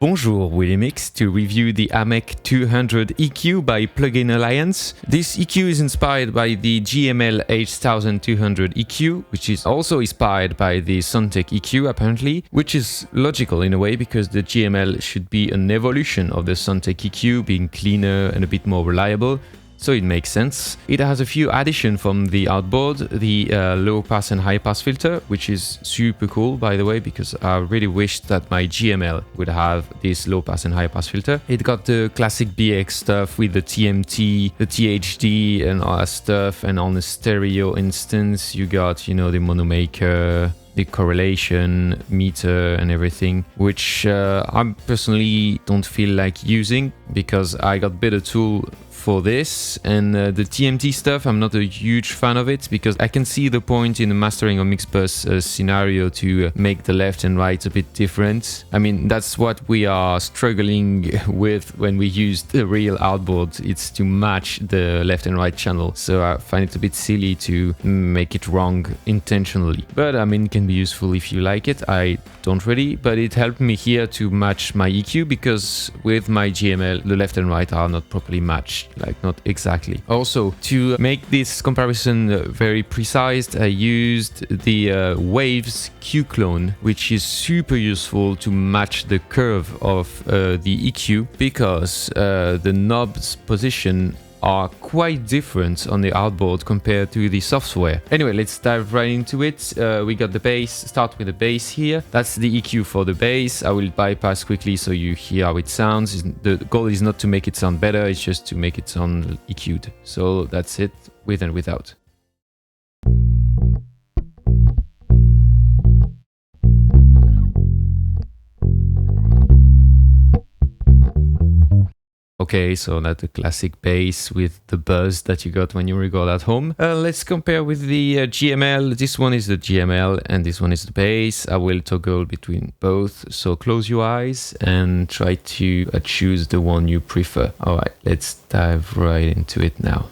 Bonjour, Willy Mix to review the Amek 200 EQ by Plugin Alliance. This EQ is inspired by the GML 8200 EQ, which is also inspired by the Soundtech EQ apparently, which is logical in a way because the GML should be an evolution of the Soundtech EQ, being cleaner and a bit more reliable. So it makes sense. It has a few additions from the outboard, the low pass and high pass filter, which is super cool by the way, because I really wished that my GML would have this low pass and high pass filter. It got the classic BX stuff with the TMT, the THD and all that stuff, and on the stereo instance you got, you know, the mono maker, the correlation meter and everything, which I personally don't feel like using because I got better tool for this, and the TMT stuff I'm not a huge fan of it because I can see the point in the mastering or mix bus scenario to make the left and right a bit different. I mean, that's what we are struggling with when we use the real outboard. It's to match the left and right channel, so I find it a bit silly to make it wrong intentionally, but I mean it can be useful if you like it. I don't really, but it helped me here to match my EQ because with my GML the left and right are not properly matched, like not exactly. Also, to make this comparison very precise, I used the Waves Q clone, which is super useful to match the curve of the EQ because the knobs position are quite different on the outboard compared to the software. Anyway, let's dive right into it. We got the bass, start with the bass here. That's the EQ for the bass. I will bypass quickly so you hear how it sounds. The goal is not to make it sound better, it's just to make it sound EQ'd. So that's it, with and without. Okay, so that's the classic bass with the buzz that you got when you record at home. Let's compare with the GML. This one is the GML and this one is the bass. I will toggle between both. So close your eyes and try to choose the one you prefer. All right, let's dive right into it now.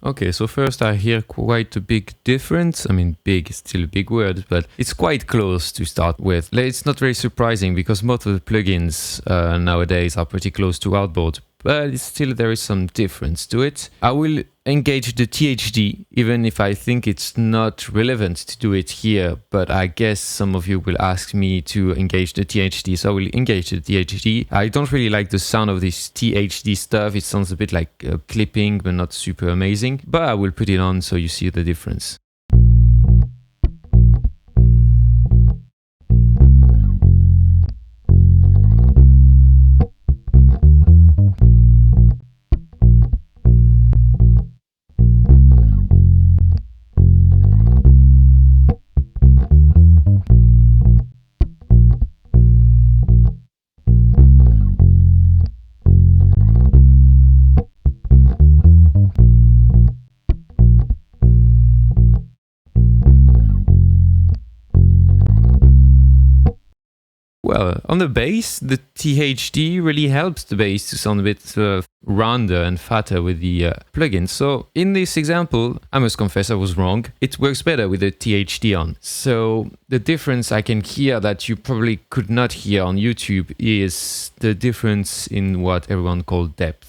Okay, so first I hear quite a big difference. I mean, big is still a big word, but it's quite close to start with. It's not very surprising because most of the plugins nowadays are pretty close to outboard, but still there is some difference to it. I will engage the THD, even if I think it's not relevant to do it here, but I guess some of you will ask me to engage the THD, so I will engage the THD. I don't really like the sound of this THD stuff. It sounds a bit like clipping, but not super amazing, but I will put it on so you see the difference. Well, on the bass, the THD really helps the bass to sound a bit rounder and fatter with the plugin. So in this example, I must confess I was wrong. It works better with the THD on. So the difference I can hear that you probably could not hear on YouTube is the difference in what everyone calls depth.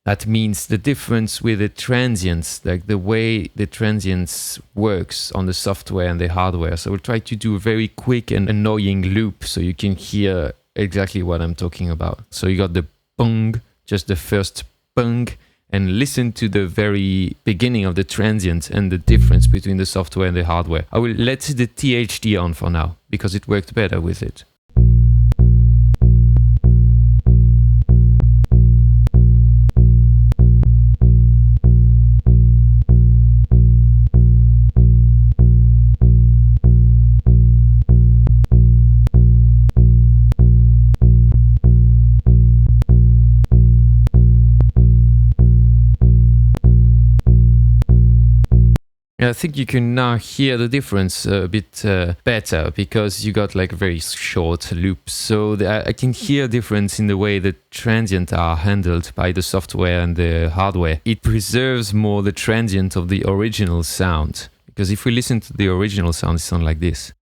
That means the difference with the transients, like the way the transients works on the software and the hardware. So we'll try to do a very quick and annoying loop so you can hear exactly what I'm talking about. So you got the bung, just the first bung, and listen to the very beginning of the transient and the difference between the software and the hardware. I will let the THD on for now because it worked better with it. I think you can now hear the difference a bit better because you got like very short loops. So I can hear difference in the way the transients are handled by the software and the hardware. It preserves more the transient of the original sound. Because if we listen to the original sound, it sounds like this.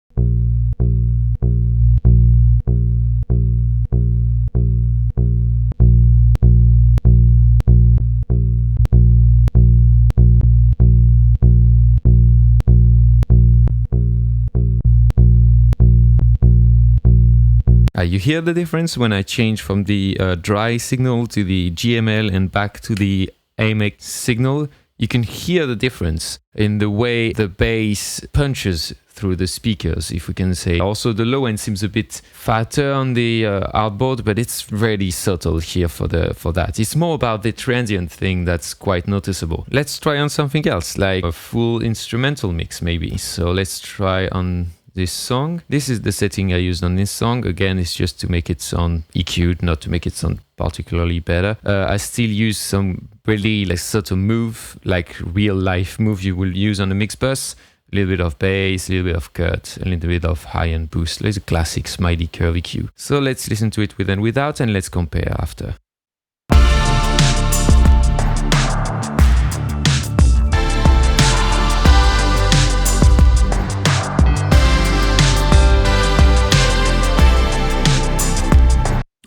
You hear the difference when I change from the dry signal to the GML and back to the Amek signal. You can hear the difference in the way the bass punches through the speakers, if we can say. Also, the low end seems a bit fatter on the outboard, but it's really subtle here for that. It's more about the transient thing that's quite noticeable. Let's try on something else, like a full instrumental mix maybe. So let's try on this song. This is the setting I used on this song. Again, it's just to make it sound EQ'd, not to make it sound particularly better. I still use some really like subtle move, like real life move you will use on a mix bus. A little bit of bass, a little bit of cut, a little bit of high-end boost. It's a classic Smiley curve EQ. So let's listen to it with and without, and let's compare after.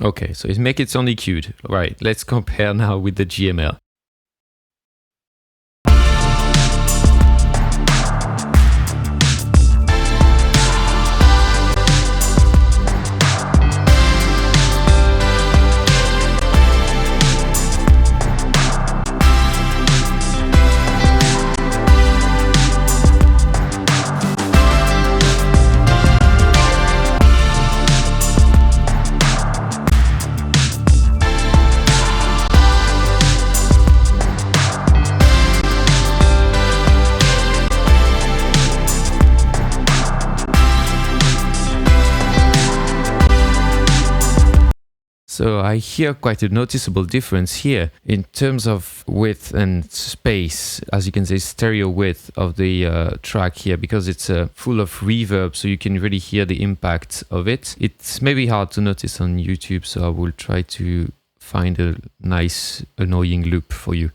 Okay, so it makes it sound EQ'd. Right, let's compare now with the GML. So I hear quite a noticeable difference here in terms of width and space, as you can say, stereo width of the track here, because it's full of reverb, so you can really hear the impact of it. It's maybe hard to notice on YouTube, so I will try to find a nice annoying loop for you.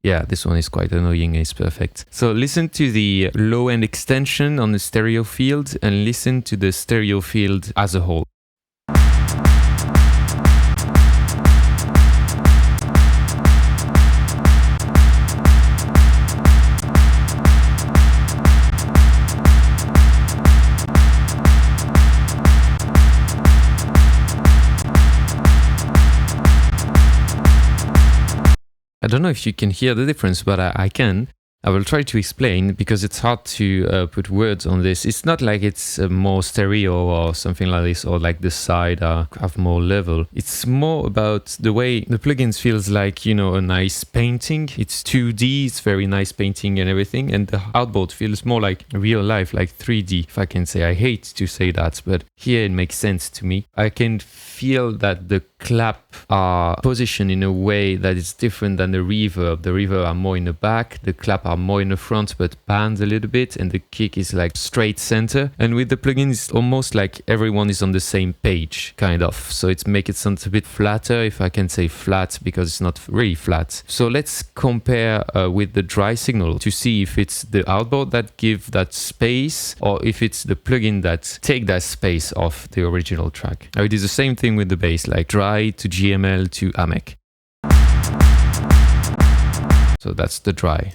Yeah, this one is quite annoying, it's perfect. So listen to the low-end extension on the stereo field and listen to the stereo field as a whole. I don't know if you can hear the difference, but I can. I will try to explain because it's hard to put words on this. It's not like it's more stereo or something like this, or like the side have more level. It's more about the way the plugins feels like, you know, a nice painting. It's 2D, it's very nice painting and everything. And the outboard feels more like real life, like 3D, if I can say. I hate to say that, but here it makes sense to me. I can feel that the clap are positioned in a way that is different than the reverb. The reverb are more in the back, the clap are more in the front but panned a little bit, and the kick is like straight center. And with the plugin, it's almost like everyone is on the same page, kind of. So it makes it sound a bit flatter, if I can say flat, because it's not really flat. So let's compare with the dry signal to see if it's the outboard that give that space or if it's the plugin that take that space off the original track. Now it is the same thing with the bass, like dry to GML to Amek. So that's the dry.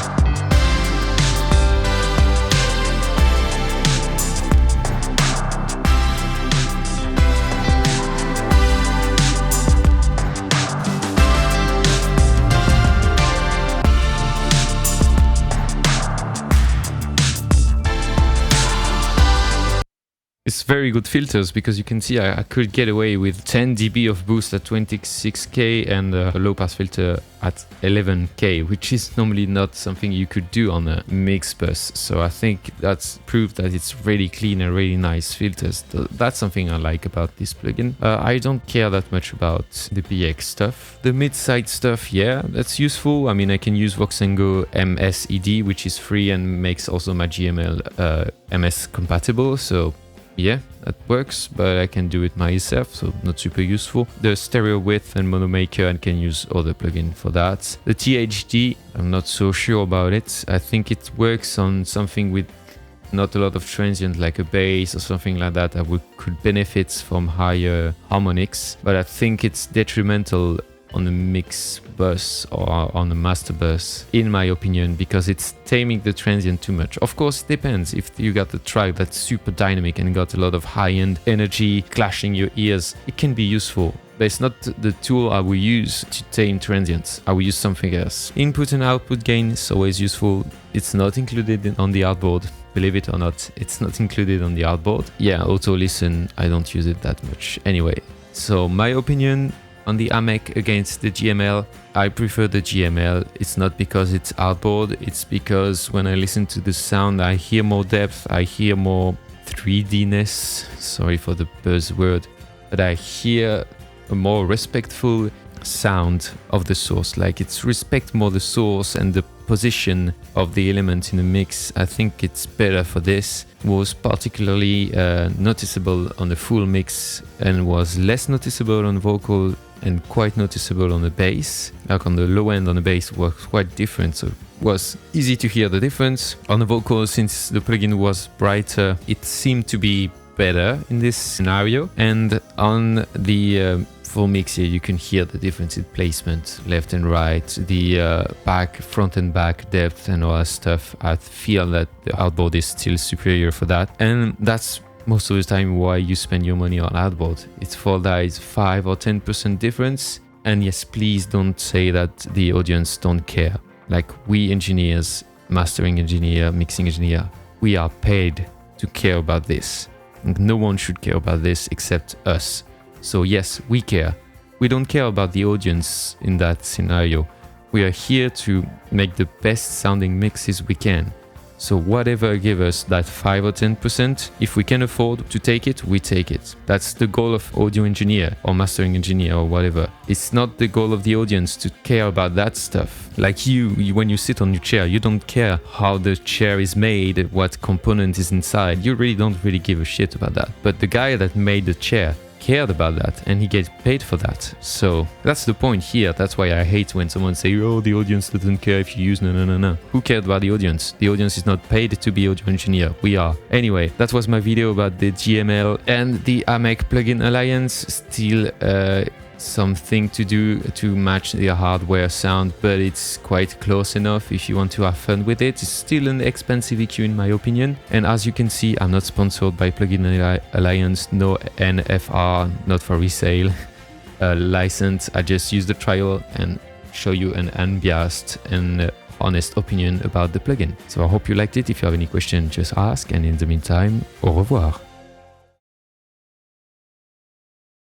has very good filters, because you can see I could get away with 10 dB of boost at 26K and a low pass filter at 11K, which is normally not something you could do on a mix bus. So I think that's proof that it's really clean and really nice filters. That's something I like about this plugin. I don't care that much about the BX stuff. The mid-side stuff, yeah, that's useful. I mean, I can use Voxengo MSED, which is free and makes also my GML MS compatible. So yeah, that works, but I can do it myself, so not super useful. The stereo width and mono maker, I can use other plugin for that. The THD, I'm not so sure about it. I think it works on something with not a lot of transient, like a bass or something like that. Could benefit from higher harmonics, but I think it's detrimental on the mix bus or on the master bus, in my opinion, because it's taming the transient too much. Of course, it depends. If you got a track that's super dynamic and got a lot of high-end energy clashing your ears, it can be useful. But it's not the tool I will use to tame transients. I will use something else. Input and output gain is always useful. It's not included on the artboard. Believe it or not, it's not included on the artboard. Yeah, auto listen, I don't use it that much. Anyway, so my opinion on the Amek against the GML, I prefer the GML. It's not because it's artboard, it's because when I listen to the sound, I hear more depth, I hear more 3D-ness. Sorry for the buzzword, but I hear a more respectful sound of the source. Like, it's respect more the source and the position of the element in the mix. I think it's better for this. Was particularly noticeable on the full mix and was less noticeable on vocal and quite noticeable on the bass. Like on the low end on the bass was quite different, so it was easy to hear the difference. On the vocal, since the plugin was brighter, it seemed to be better in this scenario. And on the full mix here, you can hear the difference in placement, left and right, the front and back depth and all that stuff. I feel that the outboard is still superior for that, and that's most of the time why you spend your money on outboard. It's for that 5 or 10% difference. And yes, please don't say that the audience don't care. Like, we engineers, mastering engineer, mixing engineer, we are paid to care about this. No one should care about this except us. So yes, we care. We don't care about the audience in that scenario. We are here to make the best sounding mixes we can. So whatever give us that 5 or 10%, if we can afford to take it, we take it. That's the goal of audio engineer or mastering engineer or whatever. It's not the goal of the audience to care about that stuff. Like you when you sit on your chair, you don't care how the chair is made, what component is inside. You really don't give a shit about that. But the guy that made the chair cared about that, and he gets paid for that. So that's the point here. That's why I hate when someone say, oh, the audience doesn't care if you use no. Who cared about the audience? The audience is not paid to be audio engineer. We are. Anyway, that was my video about the GML and the Amek plugin alliance. Still something to do to match the hardware sound, but it's quite close enough if you want to have fun with it. It's still an expensive EQ in my opinion, and as you can see, I'm not sponsored by Plugin Alliance, no NFR, not for resale license. I just use the trial and show you an unbiased and honest opinion about the plugin. So I hope you liked it. If you have any questions, just ask, and in the meantime, au revoir.